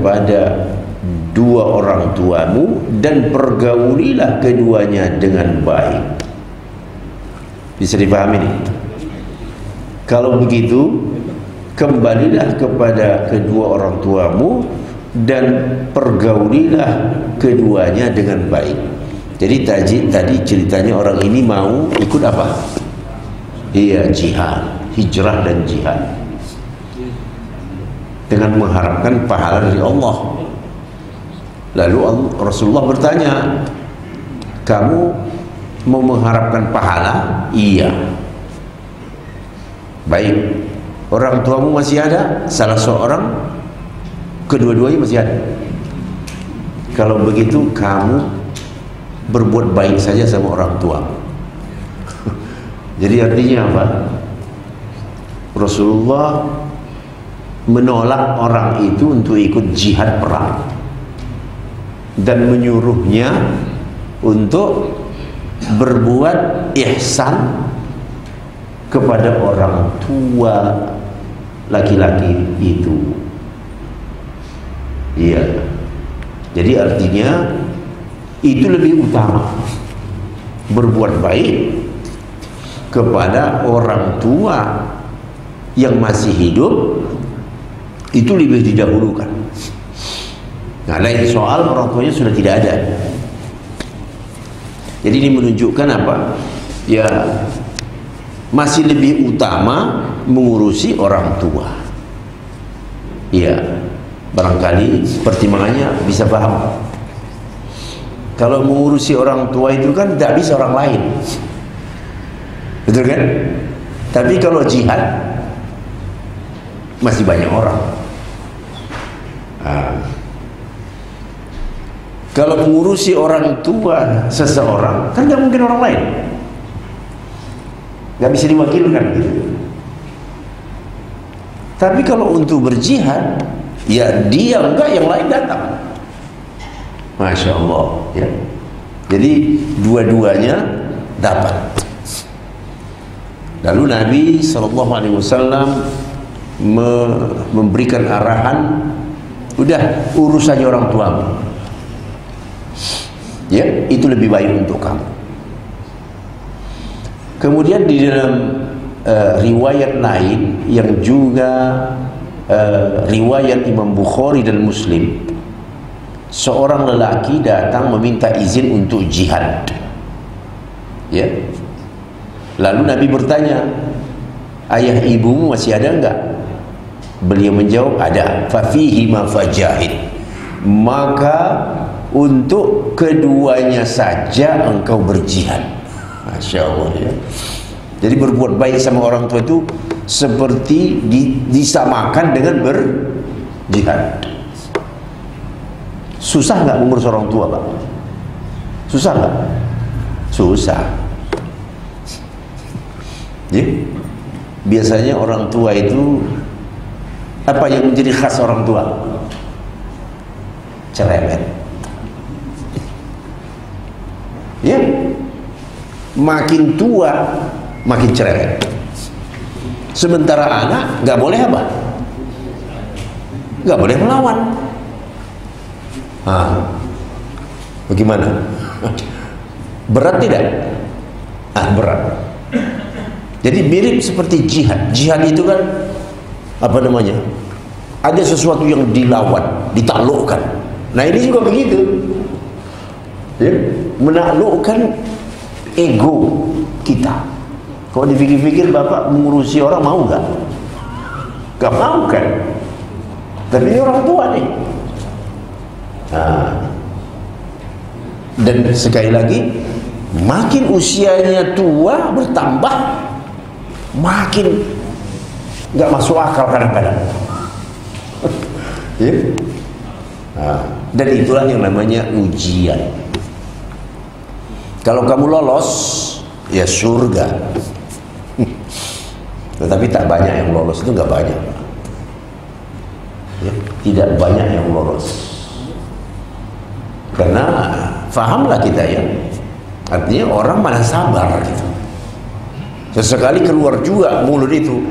kepada dua orang tuamu dan pergaulilah keduanya dengan baik. Bisa dipahami ini? Kalau begitu, kembalilah kepada kedua orang tuamu dan pergaulilah keduanya dengan baik. Jadi tadi ceritanya orang ini mau ikut apa? Iya, jihad, hijrah dan jihad, dengan mengharapkan pahala dari Allah. Lalu Rasulullah bertanya, kamu mau mengharapkan pahala? Iya. Baik, orang tuamu masih ada? Salah seorang? Kedua-duanya masih ada? Kalau begitu kamu berbuat baik saja sama orang tua. Jadi artinya apa? Rasulullah menolak orang itu untuk ikut jihad perang dan menyuruhnya untuk berbuat ihsan kepada orang tua laki-laki itu. Iya. Jadi artinya itu lebih utama, berbuat baik kepada orang tua yang masih hidup itu lebih didahulukan. Nah, lain soal orang tuanya sudah tidak ada. Jadi ini menunjukkan apa? Ya, masih lebih utama mengurusi orang tua. Ya, barangkali pertimbangannya bisa paham. Kalau mengurusi orang tua itu kan tidak bisa orang lain, betul kan? Tapi kalau jihad masih banyak orang. Kalau mengurusi orang tua seseorang kan tidak mungkin orang lain, nggak bisa diwakilkan gitu. Tapi kalau untuk berjihad, ya dia enggak, yang lain datang. Masya Allah, ya. Jadi dua-duanya dapat. Lalu Nabi SAW memberikan arahan, udah urus saja orang tuamu. Ya, itu lebih baik untuk kamu. Kemudian di dalam riwayat lain yang juga riwayat Imam Bukhari dan Muslim, seorang lelaki datang meminta izin untuk jihad. Ya. Lalu Nabi bertanya, ayah ibumu masih ada enggak? Beliau menjawab, ada. Fafihi ma fajahid. Maka untuk keduanya saja engkau berjihad. Masya Allah, ya. Jadi berbuat baik sama orang tua itu seperti disamakan dengan berjihad. Susah nggak mengurus orang tua, Pak? Susah nggak? Susah. Jadi biasanya orang tua itu apa yang menjadi khas orang tua? Cerewet. Ya, makin tua makin cerewet. Sementara anak nggak boleh apa? Nggak boleh melawan. Bagaimana? Berat tidak? Berat. Jadi mirip seperti jihad. Jihad itu kan apa namanya? Ada sesuatu yang dilawan, ditaklukkan. Nah, ini juga begitu. Ya, menaklukkan ego kita. Kalau dipikir-pikir, Bapak mengurusi orang mau nggak? Gak mau kan? Tapi ini orang tua nih. Dan sekali lagi, makin usianya tua bertambah, makin nggak masuk akal kadang-kadang. Ya? Dan itulah yang namanya ujian. Kalau kamu lolos, ya surga. Tetapi tak banyak yang lolos, itu nggak banyak. Ya, tidak banyak yang lolos. Karena fahamlah kita ya, artinya orang mana sabar gitu. Sesekali keluar juga mulut itu.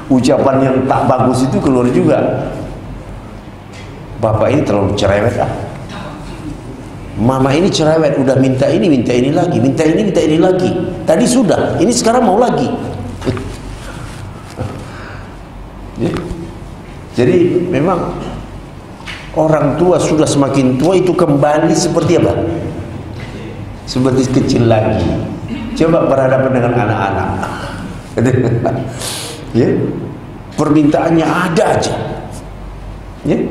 ucapan yang tak bagus itu keluar juga. Bapak ini terlalu cerewet ah. Mama ini cerewet, udah minta ini lagi, minta ini lagi. Tadi sudah, ini sekarang mau lagi. Ya. Jadi memang orang tua sudah semakin tua itu kembali seperti apa? Seperti kecil lagi. Coba berhadapan dengan anak-anak. Ya, permintaannya ada aja. Ya.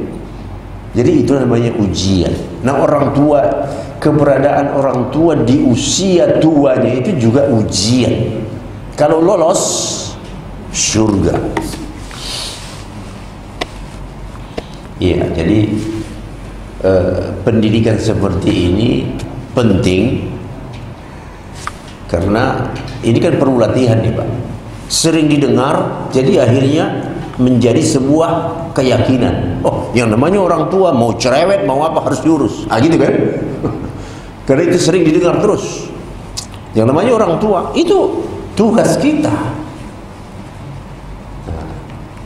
Jadi itu namanya ujian. Nah, orang tua, keberadaan orang tua di usia tuanya itu juga ujian. Kalau lolos, surga. Iya, jadi pendidikan seperti ini penting karena ini kan perlu latihan nih Pak. Sering didengar, jadi akhirnya menjadi sebuah keyakinan. Oh, yang namanya orang tua mau cerewet, mau apa harus diurus. Ah gitu kan? Karena itu sering didengar terus. Yang namanya orang tua itu tugas kita. Nah,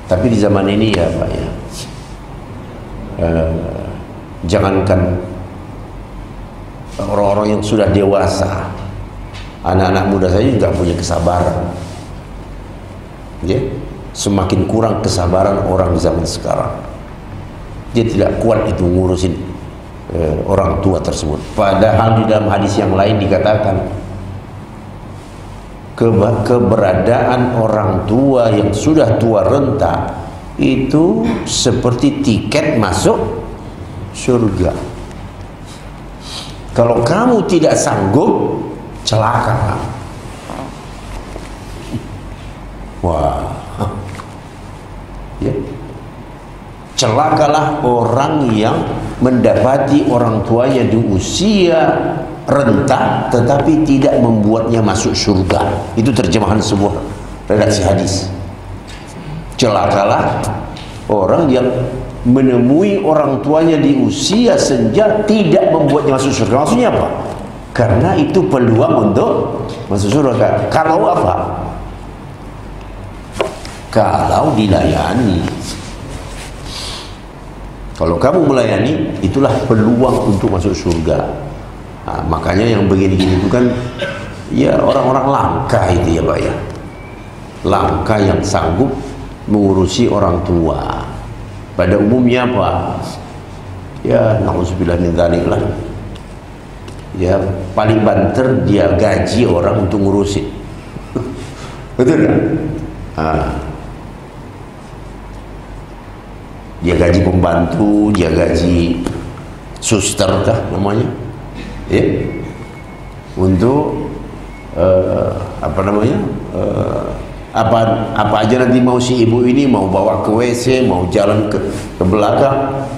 tapi di zaman ini ya Pak ya, jangankan orang-orang yang sudah dewasa, anak-anak muda saja nggak punya kesabaran. Ya, semakin kurang kesabaran orang di zaman sekarang. Dia tidak kuat itu ngurusin orang tua tersebut. Padahal di dalam hadis yang lain dikatakan keberadaan orang tua yang sudah tua renta itu seperti tiket masuk surga. Kalau kamu tidak sanggup, celaka. Wah, ya. Celakalah orang yang mendapati orang tuanya di usia renta tetapi tidak membuatnya masuk surga. Itu terjemahan sebuah redaksi hadis. Celakalah orang yang menemui orang tuanya di usia senja tidak membuatnya masuk surga. Maksudnya apa? Karena itu peluang untuk masuk surga. Kalau apa? Kalau dilayani. Kalau kamu melayani, itulah peluang untuk masuk surga. Nah, makanya yang begini-gini itu kan ya orang-orang langka itu ya Pak ya. Langka yang sanggup mengurusi orang tua. Pada umumnya apa? Ya na'udzubillah min dzalik lah. Ya paling banter dia gaji orang untuk ngurusin. Betul kan? Dia gaji pembantu, dia gaji suster kah namanya, ya, untuk apa namanya, apa aja nanti mau si ibu ini mau bawa ke WC, mau jalan ke belakang.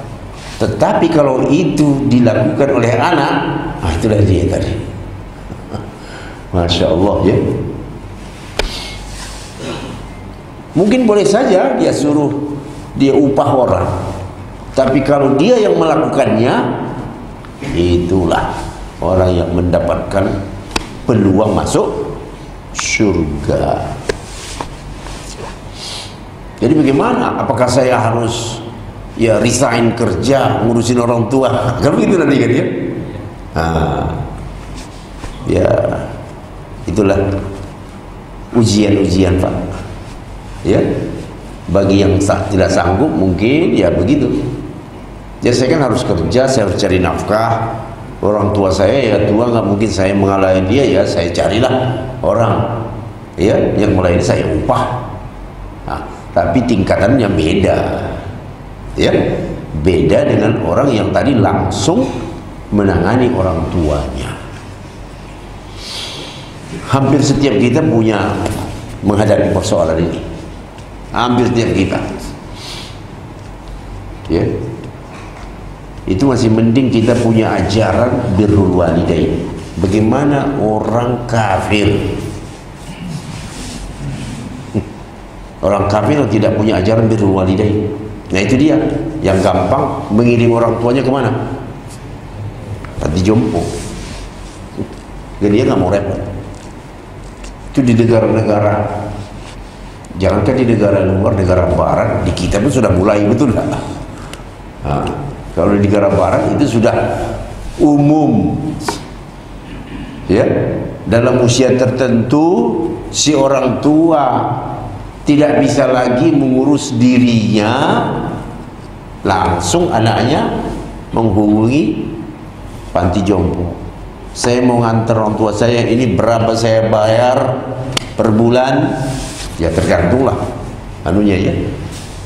Tetapi kalau itu dilakukan oleh anak, itulah dia tadi. Masya Allah ya. Mungkin boleh saja dia suruh, dia upah orang, tapi kalau dia yang melakukannya, itulah orang yang mendapatkan peluang masuk surga. Jadi bagaimana? Apakah saya harus ya resign kerja ngurusin orang tua? Kan begitu nanti kan ya? Ya itulah ujian-ujian Pak. Ya. Bagi yang tidak sanggup mungkin ya begitu. Ya saya kan harus kerja, saya harus cari nafkah. Orang tua saya ya tua, nggak mungkin saya mengalayani dia, ya saya carilah orang ya yang melayani saya upah. Nah, tapi tingkatannya beda. Ya, beda dengan orang yang tadi langsung menangani orang tuanya. Hampir setiap kita punya menghadapi persoalan ini. Hampir setiap kita, ya, itu masih mending kita punya ajaran birrul walidain. Bagaimana orang kafir, orang kafir yang tidak punya ajaran birrul walidain. Nah itu dia, yang gampang mengirim orang tuanya kemana? Panti jompo. Jadi dia nggak mau repot. Itu di negara-negara Jangankan di negara luar, negara barat, di kita pun sudah mulai, betul nggak? Nah, kalau di negara barat itu sudah umum, ya. Dalam usia tertentu si orang tua tidak bisa lagi mengurus dirinya, langsung anaknya menghubungi panti jompo. Saya mau nganter orang tua saya, ini berapa saya bayar per bulan? Ya tergantunglah anunya,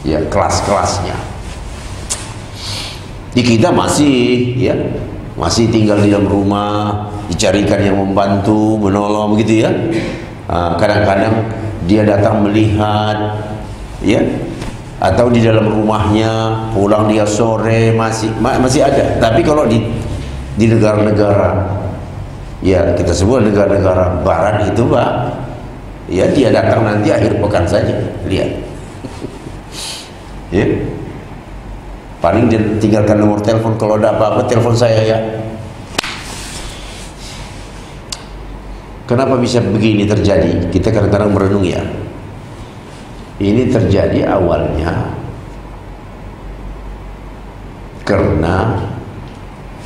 ya kelas-kelasnya. Di kita masih, ya masih tinggal di dalam rumah, dicarikan yang membantu, menolong, begitu ya. Kadang-kadang dia datang melihat, ya, atau di dalam rumahnya, pulang dia sore, masih ada. Tapi kalau di negara-negara, ya kita sebut negara-negara barat itu, Pak, ya dia datang nanti akhir pekan saja, lihat, ya. Paling dia tinggalkan nomor telepon, kalau ada apa-apa telepon saya ya. Kenapa bisa begini terjadi? Kita kadang-kadang merenung ya. Ini terjadi awalnya karena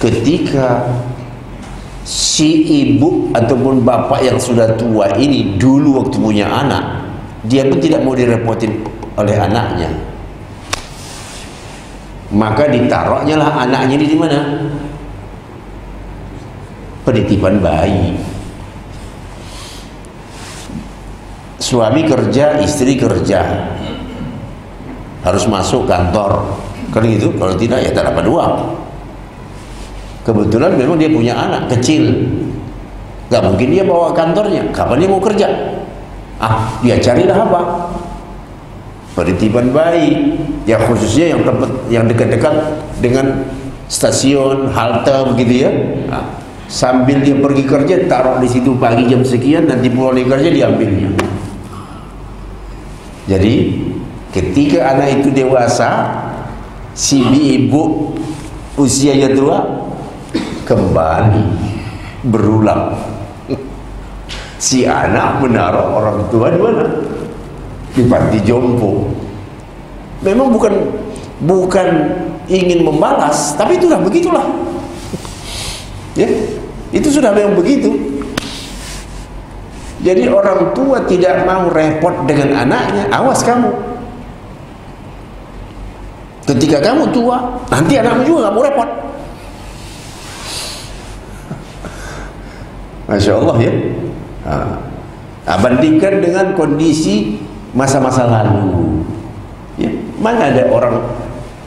ketika si ibu ataupun bapak yang sudah tua ini dulu waktu punya anak, dia pun tidak mau direpotin oleh anaknya, maka ditaruhnya lah anaknya di mana? Penitipan bayi. Suami kerja, istri kerja, harus masuk kantor, kan gitu. Kalau tidak ya tak dapat uang. Kebetulan memang dia punya anak kecil, gak mungkin dia bawa kantornya. Kapan dia mau kerja? Dia carilah apa? Penitipan bayi, ya khususnya yang tempat yang dekat-dekat dengan stasiun, halte, begitu ya. Sambil dia pergi kerja, taruh di situ pagi jam sekian, nanti pulang dari kerja diambilnya. Jadi ketika anak itu dewasa, si ibu usianya tua, kembali berulang. Si anak menaruh orang tua di mana? Di panti jompo. Memang bukan ingin membalas, tapi itulah begitulah. Ya, itu sudah memang begitu. Jadi orang tua tidak mau repot dengan anaknya. Awas kamu, ketika kamu tua, nanti anakmu juga nggak mau repot. Masya Allah ya. Bandingkan dengan kondisi masa-masa lalu, ya, mana ada orang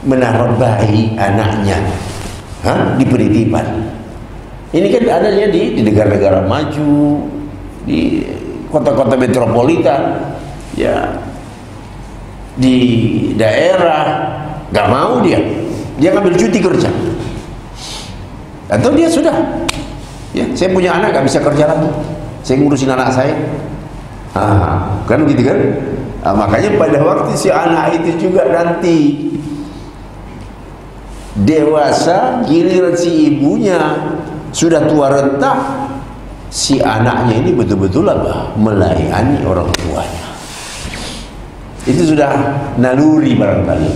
menaruh bayi anaknya di penitipan. Ini kan adanya di negara-negara maju, di kota-kota metropolitan, ya, di daerah gak mau dia ngambil cuti kerja, atau dia sudah, ya, saya punya anak gak bisa kerja lagi, saya ngurusin anak saya, kan gitu kan. Makanya pada waktu si anak itu juga nanti dewasa, giliran si ibunya sudah tua renta, si anaknya ini betul-betul apa? Melayani orang tuanya. Itu sudah naluri barangkali,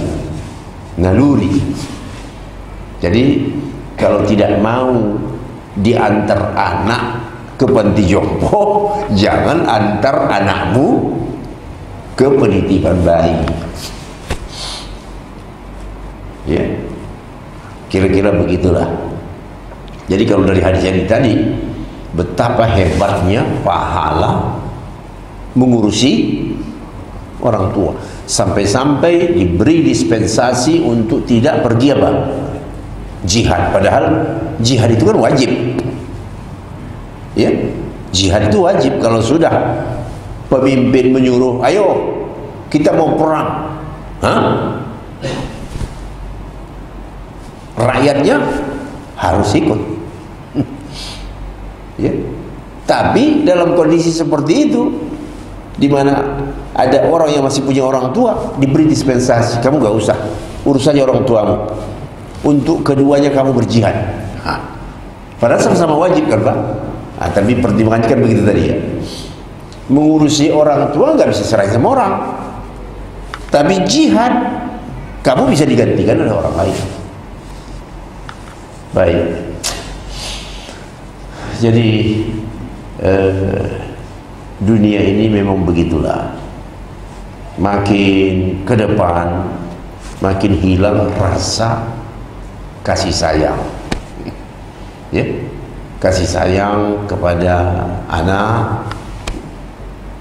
naluri. Jadi kalau tidak mau diantar anak ke panti jompo, jangan antar anakmu ke penitipan bayi. Ya, kira-kira begitulah. Jadi kalau dari hadis yang tadi, betapa hebatnya pahala mengurusi orang tua, sampai-sampai diberi dispensasi untuk tidak pergi apa? Jihad. Padahal jihad itu kan wajib, ya, jihad itu wajib. Kalau sudah pemimpin menyuruh, ayo kita mau perang, rakyatnya harus ikut. Ya. Tapi dalam kondisi seperti itu, di mana ada orang yang masih punya orang tua, diberi dispensasi, kamu gak usah, urusannya orang tuamu, untuk keduanya kamu berjihad. Padahal sama-sama wajib kan Pak? Tapi pertimbangannya kan begitu tadi ya. mengurusi orang tua nggak bisa serahin sama orang. Tapi jihad, kamu bisa digantikan oleh orang lain. Baik. Jadi dunia ini memang begitulah. Makin ke depan, makin hilang rasa kasih sayang. Ya, kasih sayang kepada anak,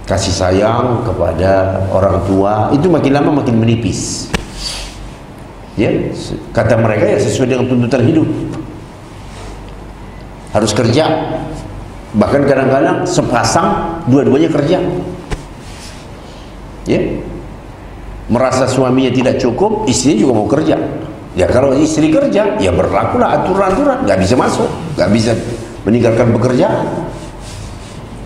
kasih sayang kepada orang tua itu makin lama makin menipis. Ya, kata mereka ya sesuai dengan tuntutan hidup. Harus kerja. Bahkan kadang-kadang sepasang dua-duanya kerja. Ya. Merasa suaminya tidak cukup, istrinya juga mau kerja. Ya kalau istri kerja, ya berlakulah aturan-aturan, nggak bisa masuk, nggak bisa meninggalkan pekerjaan.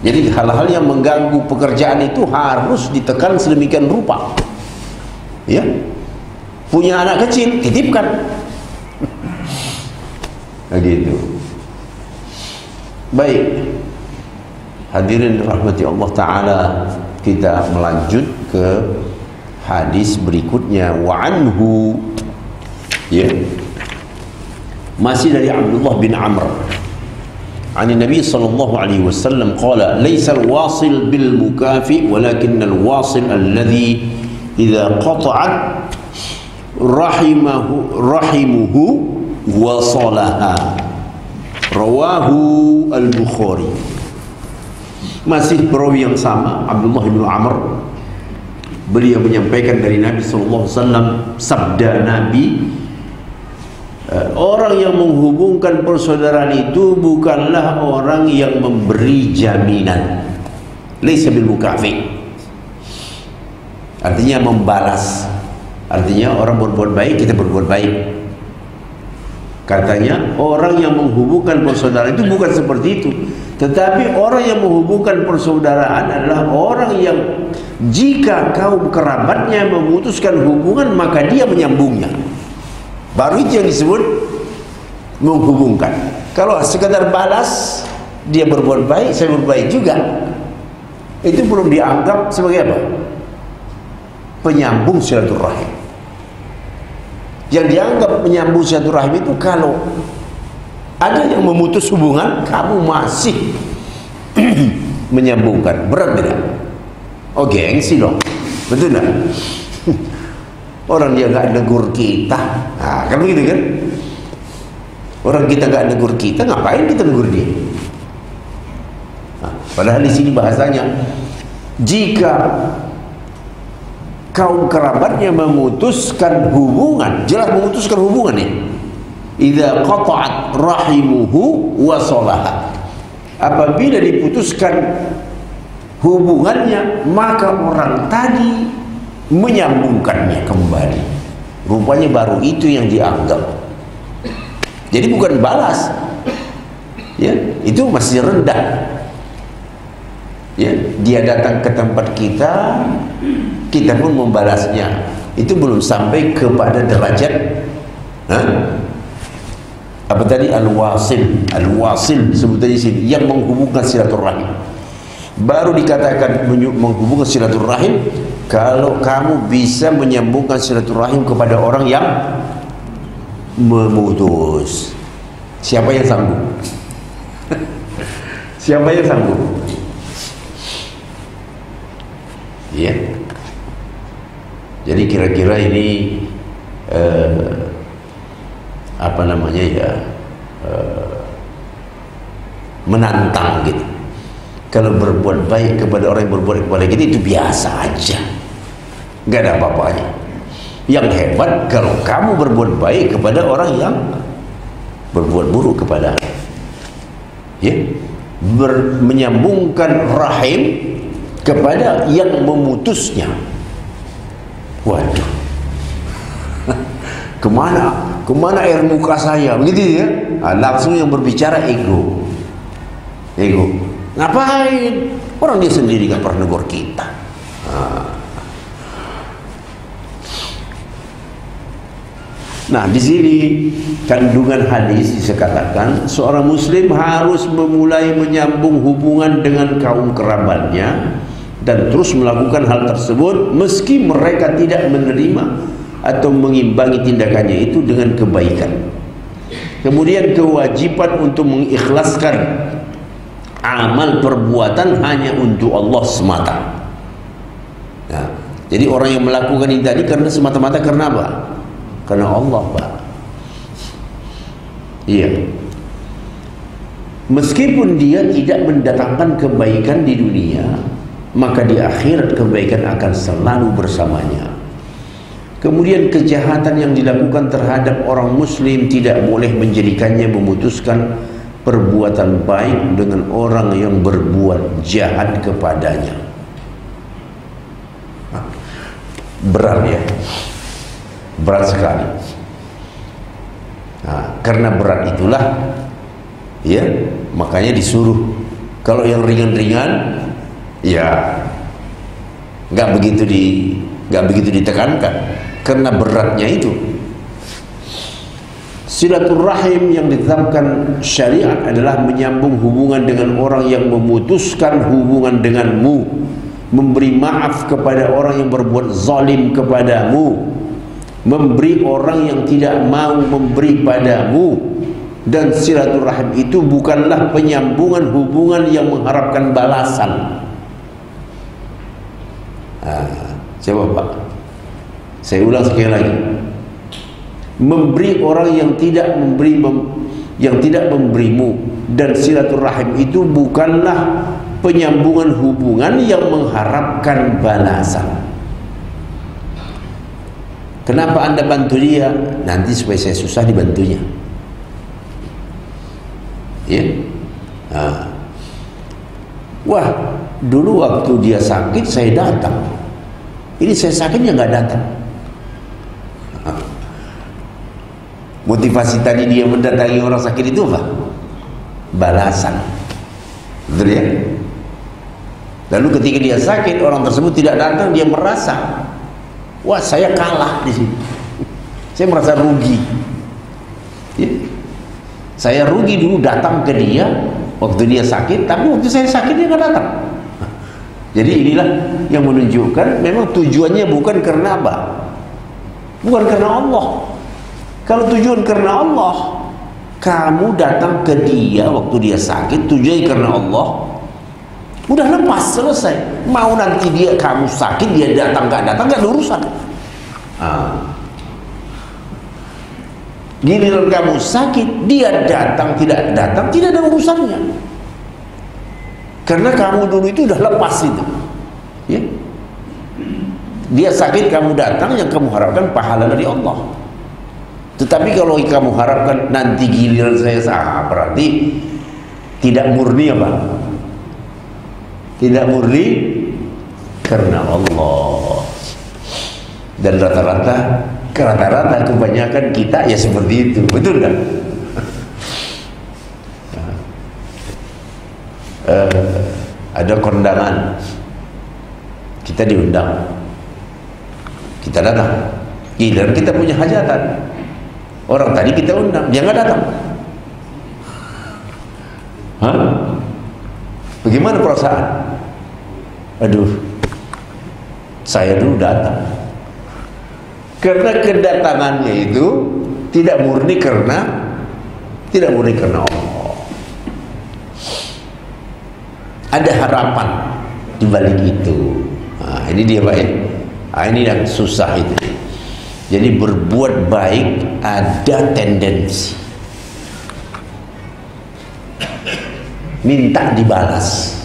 Jadi hal-hal yang mengganggu pekerjaan itu harus ditekan sedemikian rupa. Ya, punya anak kecil, titipkan. Begitu. Baik, hadirin dirahmati Allah Ta'ala, kita melanjut ke hadis berikutnya. Wa anhu, ya, masih dari Abdullah bin Amr عن النبي صلى الله عليه وسلم قال ليس الواصل بالمكافئ ولكن الواصل الذي إذا قطعت رحمه وصلها رواه البخاري. Masih perawi yang sama, Abdullah bin Amr, beliau menyampaikan dari Nabi SAW, sabda Nabi, orang yang menghubungkan persaudaraan itu bukanlah orang yang memberi jaminan. Laisa bil mukafi, artinya membalas. Artinya orang berbuat baik, kita berbuat baik. Katanya orang yang menghubungkan persaudaraan itu bukan seperti itu. Tetapi orang yang menghubungkan persaudaraan adalah orang yang jika kaum kerabatnya memutuskan hubungan, maka dia menyambungnya. Baru itu yang disebut menghubungkan. Kalau sekadar balas, dia berbuat baik, saya berbuat baik juga, itu belum dianggap sebagai apa? Penyambung silaturahim. Yang dianggap penyambung silaturahim itu kalau ada yang memutus hubungan, kamu masih menyambungkan. Berat tidak? Oh, gengsi dong. Betul tidak? Orang dia nggak negur kita, nah, kan begitu kan? Orang kita nggak negur kita, ngapain kita negur dia? Nah, padahal di sini bahasanya, jika kaum kerabatnya memutuskan hubungan, jelas memutuskan hubungan nih. Idza qata'at rahimuhu wa sholaha. Apabila diputuskan hubungannya, maka orang tadi menyambungkannya kembali. Rupanya baru itu yang dianggap. Jadi bukan balas, ya, itu masih rendah. Ya, dia datang ke tempat kita, kita pun membalasnya. Itu belum sampai kepada derajat, apa tadi, al-wasil. Al-wasil sebutannya di sini, yang menghubungkan silaturahim. Baru dikatakan menghubungkan silaturahim kalau kamu bisa menyambungkan silaturahim kepada orang yang memutus. Siapa yang sanggup? Siapa yang sanggup? Ya. Jadi kira-kira ini apa namanya ya, menantang gitu. Kalau berbuat baik kepada orang yang berbuat kepada kita itu biasa aja, nggak ada apa-apanya. Yang hebat kalau kamu berbuat baik kepada orang yang berbuat buruk kepada, ya, menyambungkan rahim kepada yang memutusnya. Waduh, kemana air muka saya, begitu ya? Nah, langsung yang berbicara ego. Ngapain? Orang dia sendiri gak pernah negur kita. Nah, di sini kandungan hadis dikatakan seorang muslim harus memulai menyambung hubungan dengan kaum kerabatnya dan terus melakukan hal tersebut meski mereka tidak menerima atau mengimbangi tindakannya itu dengan kebaikan. Kemudian kewajiban untuk mengikhlaskan amal perbuatan hanya untuk Allah semata. Nah, jadi orang yang melakukan ini tadi karena semata-mata karena apa? Karena Allah, Pak. Iya. Meskipun dia tidak mendatangkan kebaikan di dunia, maka di akhirat kebaikan akan selalu bersamanya. Kemudian kejahatan yang dilakukan terhadap orang muslim tidak boleh menjadikannya memutuskan perbuatan baik dengan orang yang berbuat jahat kepadanya. Berat ya, berat sekali. Nah, karena berat itulah ya, makanya disuruh. Kalau yang ringan-ringan ya nggak begitu ditekankan karena beratnya itu. Silaturahim yang ditetapkan syariat adalah menyambung hubungan dengan orang yang memutuskan hubungan denganmu, memberi maaf kepada orang yang berbuat zalim kepadamu, memberi orang yang tidak mau memberi padamu. Dan silaturahim itu bukanlah penyambungan hubungan yang mengharapkan balasan. Coba Pak, saya ulang sekali lagi. Memberi orang yang tidak memberimu, dan silaturahim itu bukanlah penyambungan hubungan yang mengharapkan balasan. Kenapa Anda bantu dia? Nanti supaya saya susah dibantunya. Ya. Wah, dulu waktu dia sakit saya datang. Ini saya sakitnya nggak datang. Motivasi tadi dia mendatangi orang sakit itu apa? Balasan. Betul ya? Lalu ketika dia sakit, orang tersebut tidak datang, dia merasa, wah saya kalah di sini. Saya merasa rugi. Ya. Saya rugi dulu datang ke dia waktu dia sakit, tapi waktu saya sakit dia nggak datang. Jadi inilah yang menunjukkan memang tujuannya bukan karena apa? Bukan karena Allah. Kalau tujuan karena Allah, kamu datang ke dia waktu dia sakit, tujuannya karena Allah, udah lepas, selesai. Mau nanti kamu sakit, dia datang nggak ada urusan. Giliran kamu sakit, dia datang tidak datang, tidak ada urusannya. Karena kamu dulu itu udah lepas itu. Ya? Dia sakit, kamu datang, yang kamu harapkan pahala dari Allah. Tetapi kalau kamu harapkan nanti giliran saya berarti tidak murni apa? Tidak murni karena Allah. Dan rata-rata kebanyakan kita ya seperti itu, betul kan? Ada kondangan, kita diundang, kita datang, dan kita punya hajatan. Orang tadi kita undang, dia nggak datang. Bagaimana perasaan? Aduh, saya dulu datang. Karena kedatangannya itu tidak murni karena Allah. Ada harapan di balik itu. Nah, ini dia Pak. Ini yang susah itu. Jadi berbuat baik ada tendensi minta dibalas.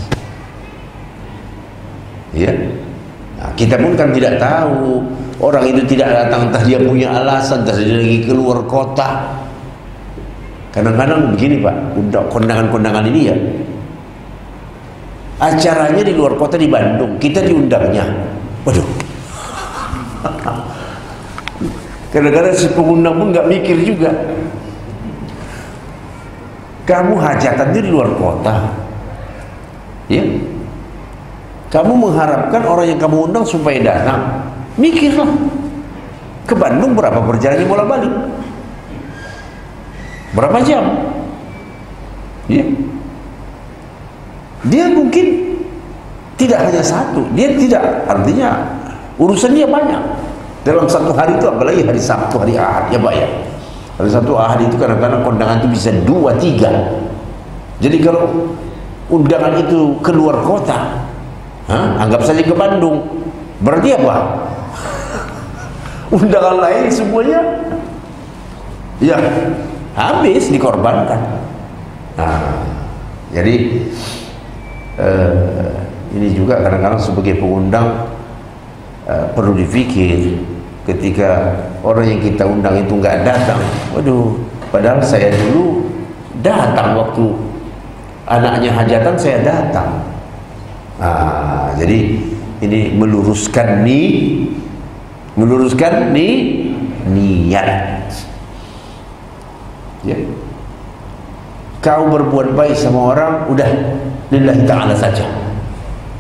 Ya. Nah, kita pun kan tidak tahu orang itu tidak datang, entah dia punya alasan, entah dia lagi keluar kota. Kadang-kadang begini Pak, kondangan-kondangan ini ya, acaranya di luar kota di Bandung, kita diundangnya. Waduh. Kadang-kadang si pengundang pun nggak mikir juga. Kamu hajatannya di luar kota, ya. Kamu mengharapkan orang yang kamu undang supaya datang. Mikirlah, ke Bandung berapa perjalanan bola balik? Berapa jam? Ya. Dia mungkin Tidak hanya satu, dia tidak, artinya urusan dia banyak. Dalam satu hari itu, apalagi hari Sabtu, hari Ahad, ya Pak ya. Hari Sabtu, Ahad itu kadang-kadang kondangan itu bisa 2, 3. Jadi kalau undangan itu keluar kota, anggap saja ke Bandung, berarti apa? Undangan lain semuanya, ya habis dikorbankan. Nah, jadi ini juga kadang-kadang sebagai pengundang perlu dipikir ketika orang yang kita undang itu nggak datang. Waduh, padahal saya dulu datang waktu anaknya hajatan, saya datang. Nah, jadi ini meluruskan niat. Ya. Kau berbuat baik sama orang, udah lillahi ta'ala saja.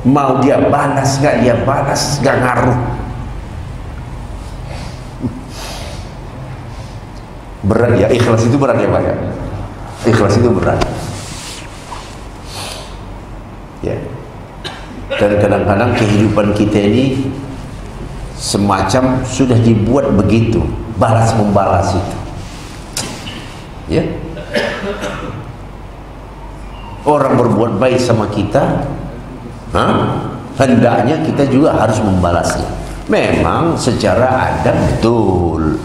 Mau dia balas gak, dia balas gak ngaruh. Berat ya, ikhlas itu berat ya Pak ya. Ikhlas itu berat ya. Dan kadang-kadang kehidupan kita ini semacam sudah dibuat begitu, balas membalas itu ya. Orang berbuat baik sama kita, hendaknya kita juga harus membalasnya. Memang secara adab betul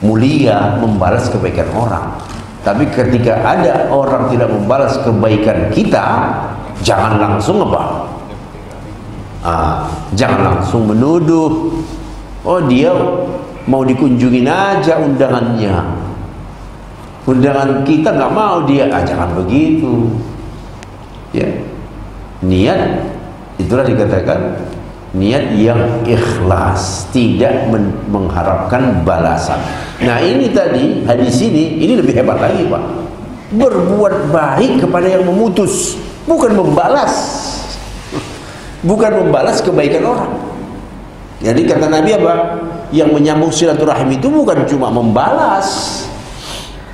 mulia membalas kebaikan orang, tapi ketika ada orang tidak membalas kebaikan kita, jangan langsung apa? Jangan langsung menuduh, oh dia mau dikunjungin aja undangannya, undangan kita nggak mau dia, jangan begitu ya. Niat itulah dikatakan niat yang ikhlas, tidak mengharapkan balasan. Nah ini tadi hadis ini lebih hebat lagi Pak, berbuat baik kepada yang memutus, bukan membalas kebaikan orang. Jadi kata Nabi apa, yang menyambung silaturahim itu bukan cuma membalas,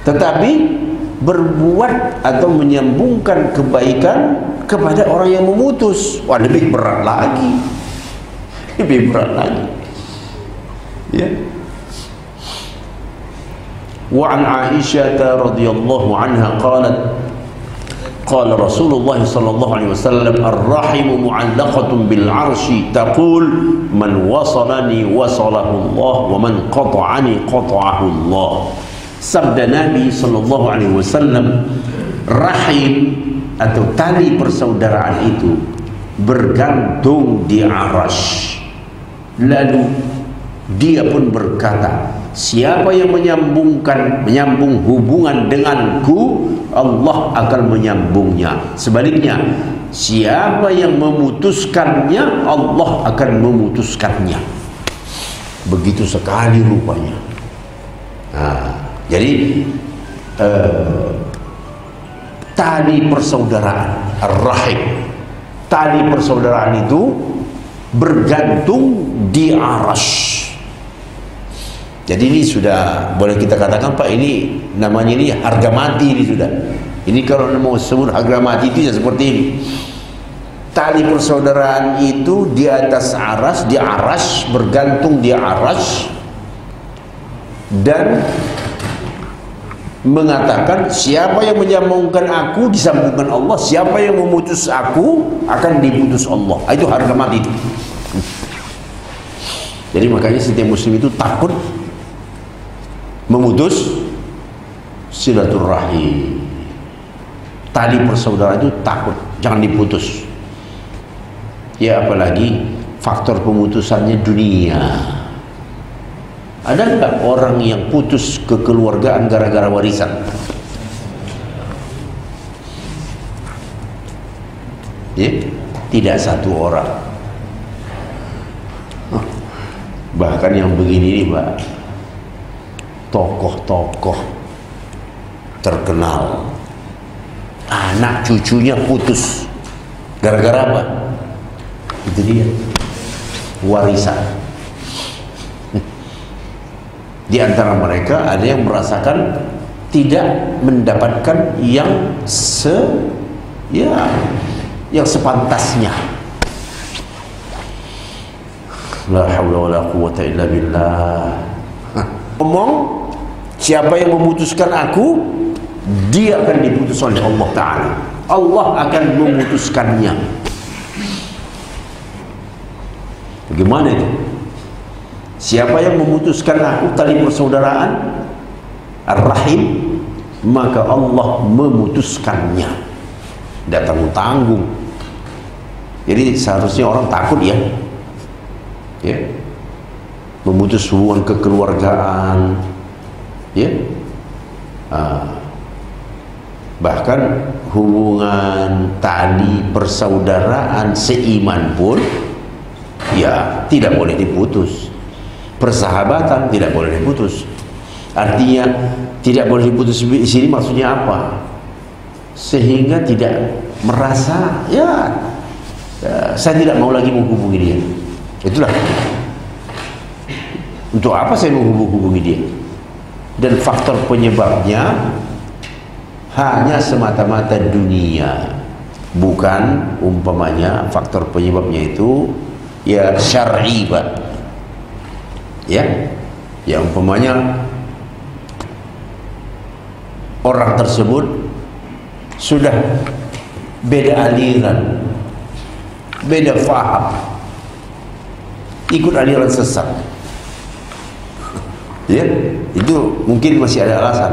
tetapi berbuat atau menyambungkan kebaikan kepada orang yang memutus. Wah, lebih berat lagi, ya. Wa an Aisyah radhiyallahu anha qalat qala Rasulullah sallallahu alaihi wasallam ar-rahimu mu'allaqatun bil 'arsy taqul man wasalani wasalahu Allah wa man qata'ani qata'ahu Allah. Sabda Nabi sallallahu alaihi wasallam, rahim atau tali persaudaraan itu bergantung di arasy. Lalu dia pun berkata, siapa yang menyambung hubungan denganku, Allah akan menyambungnya. Sebaliknya, siapa yang memutuskannya, Allah akan memutuskannya. Begitu sekali rupanya. Jadi tali persaudaraan, ar-rahim, tali persaudaraan itu bergantung di arasy. Jadi ini sudah boleh kita katakan Pak, ini namanya ini harga mati ini sudah. Ini kalau mau sebut harga mati itu ya seperti ini. Tali persaudaraan itu di atas arasy, di arasy, bergantung di arasy, dan mengatakan siapa yang menyambungkan aku disambungkan Allah, siapa yang memutus aku akan diputus Allah. Itu harga mati itu. Jadi makanya setiap muslim itu takut memutus silaturahim. Tali persaudaraan itu takut, jangan diputus. Ya apalagi faktor pemutusannya dunia. Ada nggak orang yang putus kekeluargaan gara-gara warisan? Ya, tidak satu orang. Bahkan yang begini nih Pak, tokoh-tokoh terkenal, anak cucunya putus gara-gara apa? Itu dia, warisan. Di antara mereka ada yang merasakan tidak mendapatkan yang sepantasnya. La haula wala quwwata illa billah. Ngomong, siapa yang memutuskan aku, dia akan diputus oleh Allah Ta'ala. Allah akan memutuskannya. Bagaimana itu? Siapa yang memutuskan aku tali persaudaraan Ar-Rahim, maka Allah memutuskannya. Tidak tanggung-tanggung. Jadi seharusnya orang takut ya, memutus hubungan kekeluargaan, bahkan hubungan tali persaudaraan seiman pun ya tidak boleh diputus. Persahabatan tidak boleh diputus. Artinya tidak boleh diputus di sini maksudnya apa? Sehingga tidak merasa saya tidak mau lagi menghubungi dia. Itulah. Untuk apa saya menghubungi dia? Dan faktor penyebabnya hanya semata-mata dunia, bukan umpamanya faktor penyebabnya itu ya syar'i, Pak. Ya umpamanya orang tersebut sudah beda aliran, beda faham, ikut aliran sesat, itu mungkin masih ada alasan.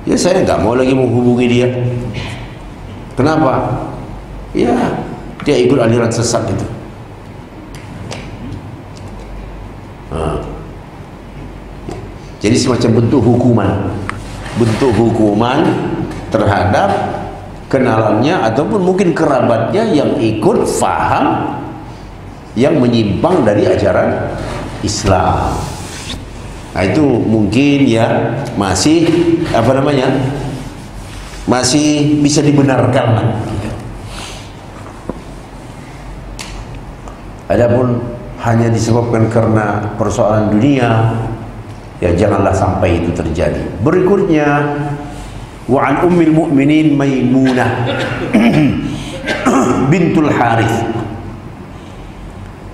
Ya saya nggak mau lagi menghubungi dia. Kenapa? Ya dia ikut aliran sesat itu. Jadi semacam bentuk hukuman terhadap kenalannya ataupun mungkin kerabatnya yang ikut faham yang menyimpang dari ajaran Islam. Nah itu mungkin ya masih masih bisa dibenarkan. Adapun hanya disebabkan karena persoalan dunia, ya janganlah sampai itu terjadi. Berikutnya, wa an ummil mu'minin Maimunah bintul Harith.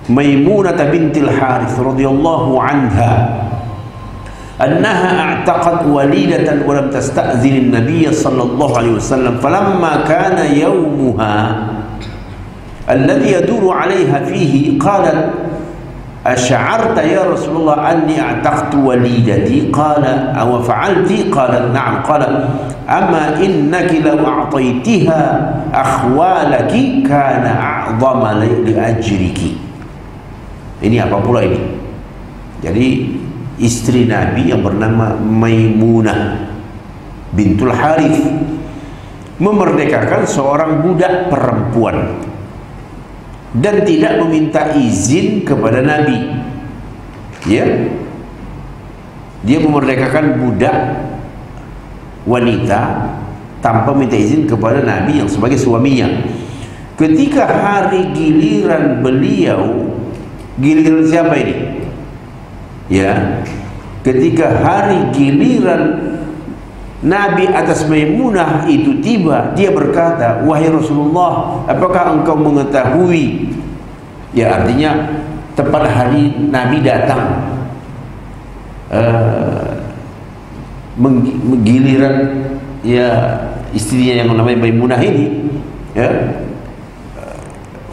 Maimunah bintul Harith radhiyallahu anha annaha a'taqat walidatan wa lam tasta'zin an-nabiy sallallahu alaihi wasallam falamma kana yawmuha alladhi yaduru 'alayha fihi qalat أشعرت يا رسول الله أني أعتقت وليدتي؟ قال أو فعلت؟ قالت نعم. قال أما إنك لو أعطيتها أخوالك كان أعظم لأجرك. Ini apa pula ini? Jadi istri Nabi yang bernama Maimunah bintul Harith memerdekakan seorang budak perempuan dan tidak meminta izin kepada Nabi. Dia memerdekakan budak wanita tanpa minta izin kepada Nabi yang sebagai suaminya. Ketika hari giliran beliau, giliran siapa ini? Ketika hari giliran Nabi atas Maimunah itu tiba, dia berkata, wahai Rasulullah, apakah engkau mengetahui? Ya artinya tepat hari Nabi datang, menggiliran istrinya yang namanya Maimunah ini,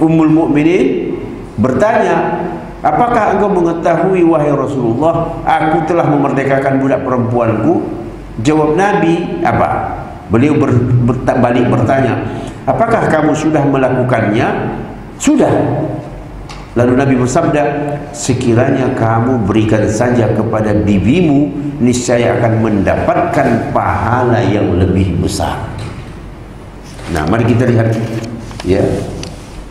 Ummul Mukminin bertanya, apakah engkau mengetahui wahai Rasulullah, aku telah memerdekakan budak perempuanku? Jawab Nabi apa? Beliau balik bertanya, apakah kamu sudah melakukannya? Sudah. Lalu Nabi bersabda, sekiranya kamu berikan saja kepada bibimu, niscaya akan mendapatkan pahala yang lebih besar. Nah, mari kita lihat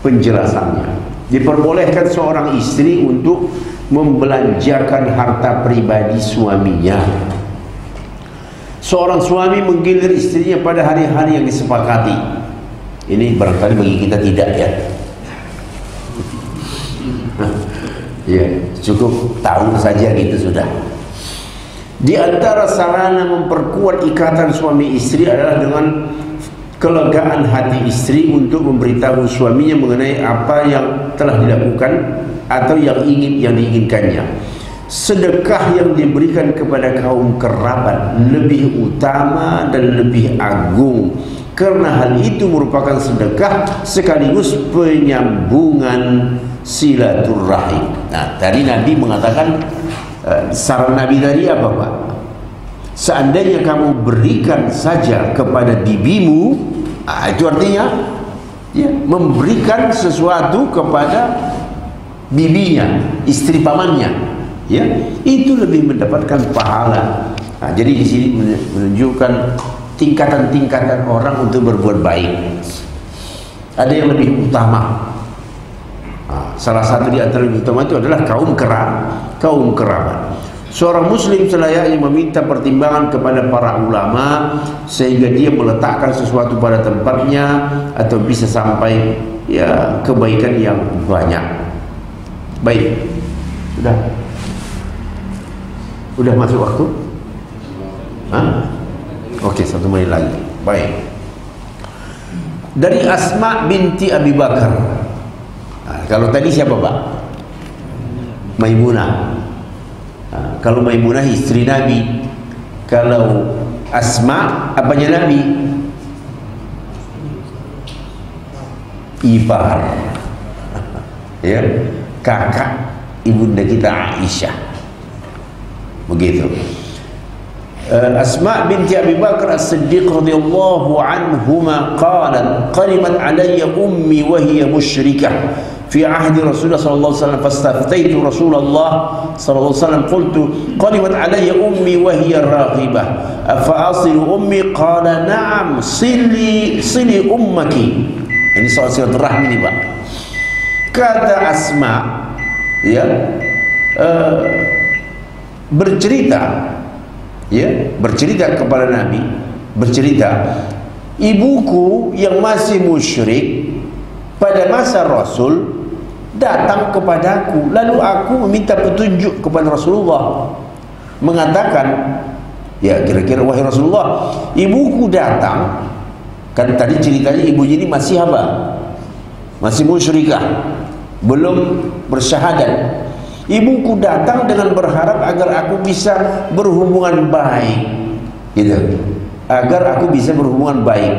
penjelasannya. Diperbolehkan seorang istri untuk membelanjakan harta pribadi suaminya. Seorang suami menggilir istrinya pada hari-hari yang disepakati. Ini barangkali bagi kita tidak cukup tahu saja gitu sudah. Di antara sarana memperkuat ikatan suami istri adalah dengan kelegaan hati istri untuk memberitahu suaminya mengenai apa yang telah dilakukan atau yang diinginkannya. Sedekah yang diberikan kepada kaum kerabat lebih utama dan lebih agung, karena hal itu merupakan sedekah sekaligus penyambungan silaturahim. Nah, tadi Nabi mengatakan, saran Nabi tadi apa, Pak? Seandainya kamu berikan saja kepada bibimu, itu artinya ya, memberikan sesuatu kepada bibinya, istri pamannya, ya, itu lebih mendapatkan pahala. Nah, jadi di sini menunjukkan tingkatan-tingkatan orang untuk berbuat baik. Ada yang lebih utama. Nah, salah satu di antara yang utama itu adalah kaum kerabat. Seorang muslim selayaknya meminta pertimbangan kepada para ulama sehingga dia meletakkan sesuatu pada tempatnya atau bisa sampai ya kebaikan yang banyak. Baik, sudah masuk waktu? Oke, 1 menit lagi. Baik. Dari Asma binti Abi Bakar. Nah, kalau tadi siapa, Pak? Maimunah. Nah, kalau Maimunah istri Nabi. Kalau Asma apanya Nabi? Ipar. Ya, kakak ibunda kita Aisyah. Begitu. Asma binti Abi Bakar As-Siddiq radhiyallahu anhuma qalat qalimat alayya ummi wa hiya musyrikah fi ahdi Rasulullah sallallahu alaihi wasallam fastaftaitu Rasulullah sallallahu alaihi wasallam qultu qalimat alayya ummi wa hiya raghibah afa asilu ummi qala na'am sili ummaki. Ini soal silaturahmi nih, Pak. Kata Asma ya, bercerita kepada Nabi, ibuku yang masih musyrik pada masa Rasul datang kepadaku, lalu aku meminta petunjuk kepada Rasulullah, mengatakan, ya kira-kira wahai Rasulullah, ibuku datang, kan tadi ceritanya ibunya ini masih apa? Masih musyrikah, belum bersyahadat. Ibuku datang dengan berharap agar aku bisa berhubungan baik, gitu. Agar aku bisa berhubungan baik.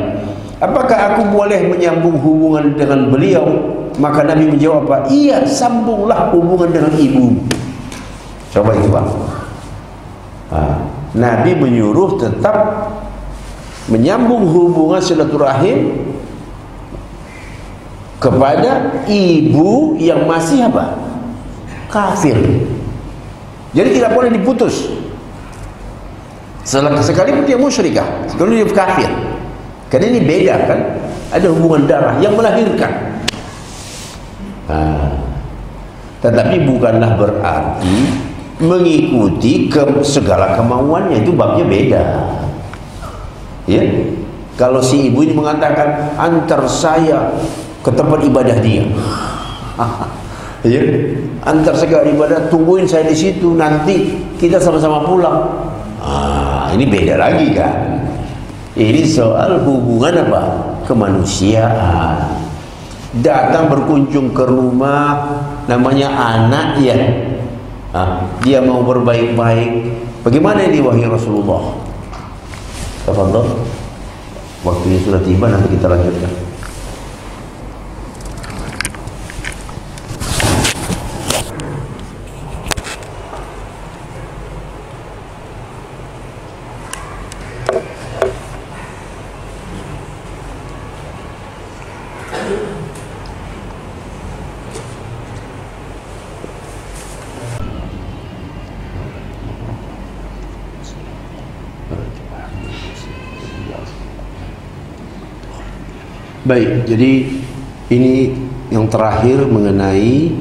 Apakah aku boleh menyambung hubungan dengan beliau? Maka Nabi menjawab, apa? Iya, sambunglah hubungan dengan ibu. Coba itu, Pak. Nabi menyuruh tetap menyambung hubungan silaturahim kepada ibu yang masih apa? Kafir. Jadi tidak boleh diputus. Sekalipun dia musyrikah, sekalipun dia kafir. Karena ini beda kan? Ada hubungan darah yang melahirkan. Tetapi bukanlah berarti mengikuti segala kemauannya, itu babnya beda. Ya, kalau si ibu ini mengatakan antar saya ke tempat ibadah dia, ya, antar segala ibadah, tungguin saya di situ, nanti kita sama-sama pulang. Ini beda lagi kan? Ini soal hubungan apa? Kemanusiaan. Datang berkunjung ke rumah, namanya anak ya. Dia mau berbaik-baik. Bagaimana ini wahai Rasulullah? Tafadhol. Waktunya sudah tiba, nanti kita lanjutkan. Baik, jadi ini yang terakhir mengenai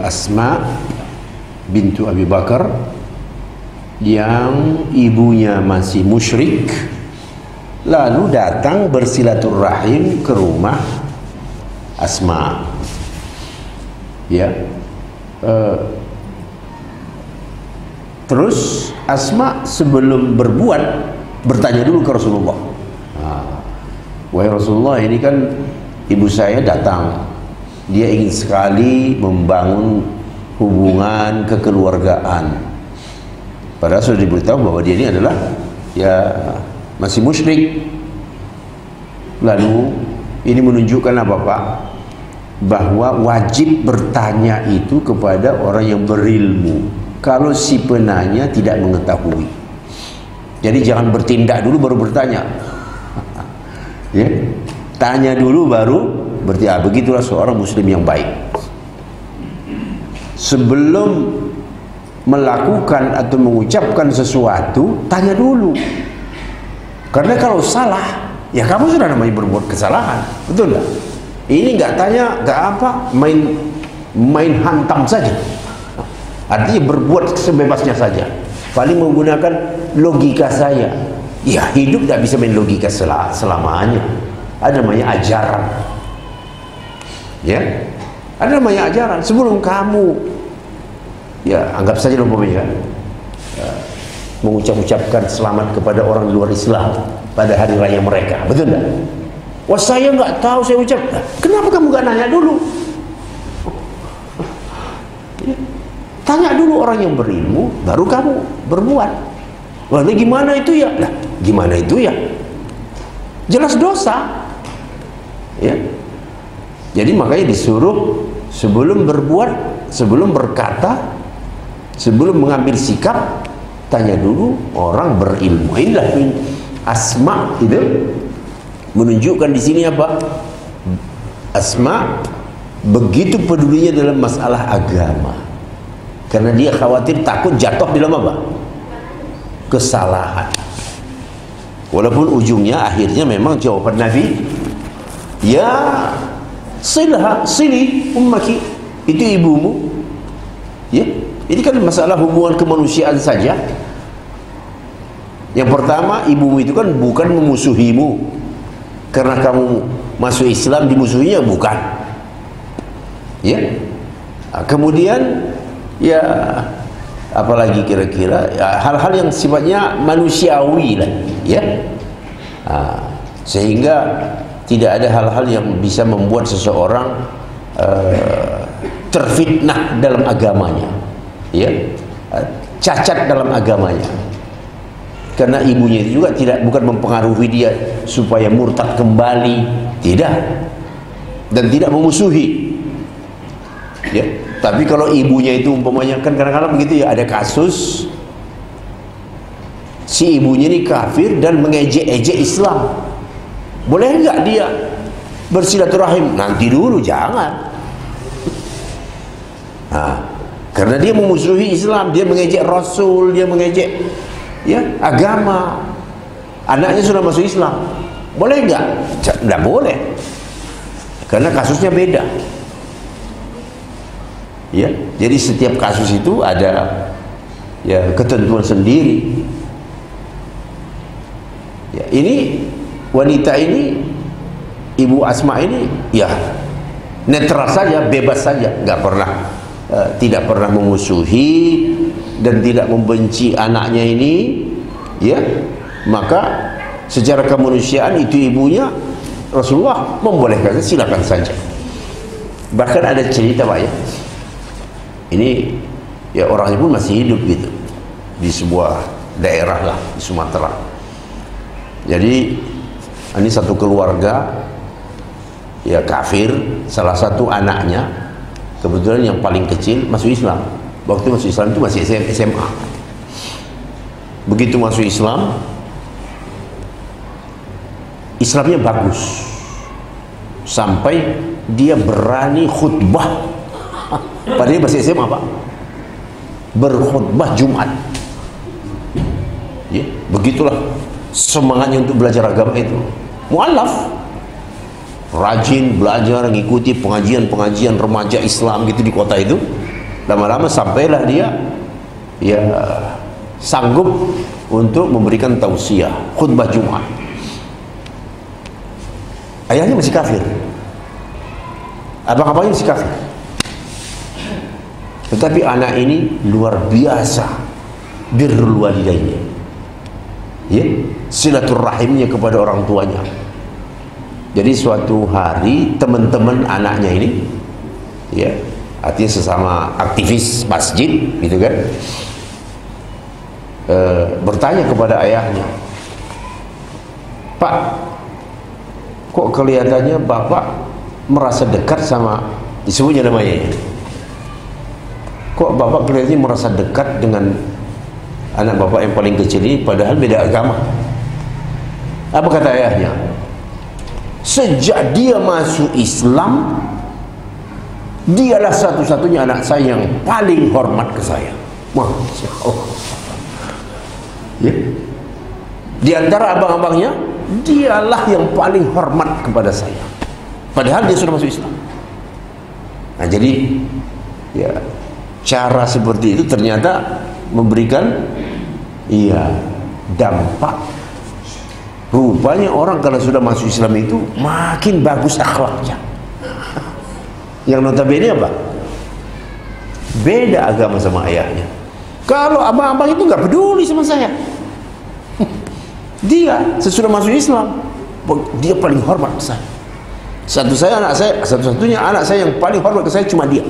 Asma bintu Abi Bakar yang ibunya masih musyrik, lalu datang bersilaturahim ke rumah Asma. Ya, terus Asma sebelum berbuat bertanya dulu ke Rasulullah. wahai Rasulullah, ini kan ibu saya datang, dia ingin sekali membangun hubungan kekeluargaan, padahal sudah diberitahu bahwa dia ini adalah ya masih musyrik. Lalu ini menunjukkan apa Pak? Bahwa wajib bertanya itu kepada orang yang berilmu kalau si penanya tidak mengetahui. Jadi jangan bertindak dulu baru bertanya. Ya, tanya dulu baru bertindak. Begitulah seorang muslim yang baik. Sebelum melakukan atau mengucapkan sesuatu, tanya dulu. Karena kalau salah, ya kamu sudah namanya berbuat kesalahan, betul nggak? Ini nggak tanya, nggak apa, main hantam saja. Artinya berbuat sebebasnya saja. Paling menggunakan logika saya. Ya hidup tidak bisa main logika selamanya. Ada namanya ajaran. Ya, ada namanya ajaran. Sebelum kamu, ya anggap saja umpamanya mengucapkan selamat kepada orang luar Islam pada hari raya mereka, betul tidak? Wah saya nggak tahu, saya ucap. Kenapa kamu nggak nanya dulu? Tanya dulu orang yang berilmu, baru kamu berbuat. Wah ini gimana itu ya? Nah, gimana itu ya? Jelas dosa. Ya. Jadi makanya disuruh sebelum berbuat, sebelum berkata, sebelum mengambil sikap, tanya dulu orang berilmu. Inilah Asma itu menunjukkan di sini apa? Asma begitu pedulinya dalam masalah agama, karena dia khawatir takut jatuh dalam apa? Kesalahan. Walaupun ujungnya akhirnya memang jawaban Nabi, ya sili ummaki, itu ibumu. Ya, ini kan masalah hubungan kemanusiaan saja. Yang pertama, ibumu itu kan bukan memusuhimu karena kamu masuk Islam dimusuhinya, bukan. Ya. Kemudian ya apalagi kira-kira ya, hal-hal yang sifatnya manusiawi lah, ya. Sehingga tidak ada hal-hal yang bisa membuat seseorang terfitnah dalam agamanya, ya, cacat dalam agamanya. Karena ibunya itu juga bukan mempengaruhi dia supaya murtad kembali, tidak, dan tidak memusuhi, ya. Tapi kalau ibunya itu umpamanya, kan kadang-kadang begitu ya, ada kasus si ibunya ini kafir dan mengejek-ejek Islam, boleh nggak dia bersilaturahim? Nanti dulu, jangan. Nah, karena dia memusuhi Islam, dia mengejek Rasul, dia mengejek ya agama, anaknya sudah masuk Islam, boleh nggak? Nggak boleh, karena kasusnya beda. Ya, jadi setiap kasus itu ada ya ketentuan sendiri. Ya, ini wanita ini, Ibu Asma ini, ya netral saja, bebas saja, nggak pernah tidak pernah memusuhi dan tidak membenci anaknya ini, ya. Maka secara kemanusiaan itu ibunya, Rasulullah membolehkan, silakan saja. Bahkan ada cerita Pak ya, ini ya orangnya pun masih hidup gitu di sebuah daerah lah di Sumatera. Jadi ini satu keluarga ya kafir, salah satu anaknya kebetulan yang paling kecil masuk Islam. Waktu masuk Islam itu masih SMA. Begitu masuk Islam, Islamnya bagus sampai dia berani khutbah. Padahal masih SMA Pak, berkhutbah Jumat. Ya, begitulah semangatnya untuk belajar agama itu. Mu'alaf, rajin belajar, mengikuti pengajian-pengajian remaja Islam gitu di kota itu. Lama-lama sampailah dia ya sanggup untuk memberikan tausiah khutbah Jumat. Ayahnya masih kafir, abang-abangnya masih kafir, tetapi anak ini luar biasa birrul walidaini, ya, silaturahimnya kepada orang tuanya. Jadi suatu hari teman-teman anaknya ini, ya, artinya sesama aktivis masjid, gitu kan, bertanya kepada ayahnya, "Pak, kok kelihatannya Bapak merasa dekat sama," disebutnya namanya, "kok Bapak kelihatannya merasa dekat dengan anak Bapak yang paling kecil ini, padahal beda agama?" Apa kata ayahnya? "Sejak dia masuk Islam, dialah satu-satunya anak saya yang paling hormat ke saya." Masya Allah. Ya. Di antara abang-abangnya, dialah yang paling hormat kepada saya, padahal dia sudah masuk Islam. Nah, jadi ya, cara seperti itu ternyata memberikan dampak. Rupanya orang kalau sudah masuk Islam itu makin bagus akhlaknya. Yang notabene apa? Beda agama sama ayahnya. Kalau abang-abang itu nggak peduli sama saya, dia sesudah masuk Islam, dia paling hormat ke saya. Satu-satunya anak saya yang paling hormat ke saya cuma dia.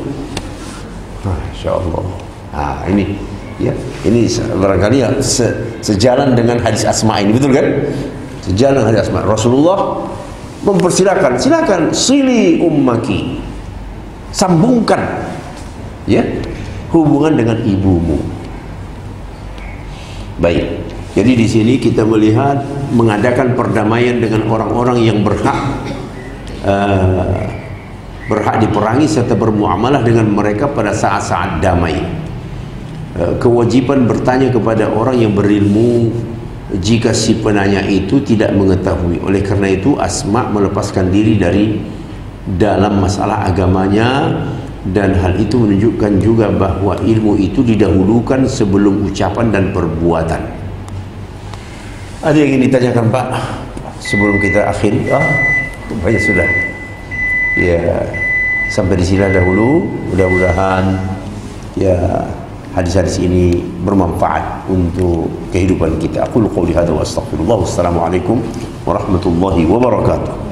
Masya Allah. Nah, ini ya, ini barangkali ya sejalan dengan hadis Asma ini, betul kan? Sejalan dengan hadis Asma. Rasulullah mempersilakan, silakan sili ummaki, sambungkan ya hubungan dengan ibumu. Baik. Jadi di sini kita melihat mengadakan perdamaian dengan orang-orang yang berhak diperangi serta bermuamalah dengan mereka pada saat-saat damai. Kewajiban bertanya kepada orang yang berilmu jika si penanya itu tidak mengetahui. Oleh karena itu Asma melepaskan diri dari dalam masalah agamanya, dan hal itu menunjukkan juga bahwa ilmu itu didahulukan sebelum ucapan dan perbuatan. Ada yang ingin ditanyakan, Pak, sebelum kita akhiri? Banyak sudah. Ya, sampai di sini dahulu. Mudah-mudahan ya hadis-hadis ini bermanfaat untuk kehidupan kita. Aku qouli hadza wa astaghfirullah. Wassalamualaikum warahmatullahi wabarakatuh.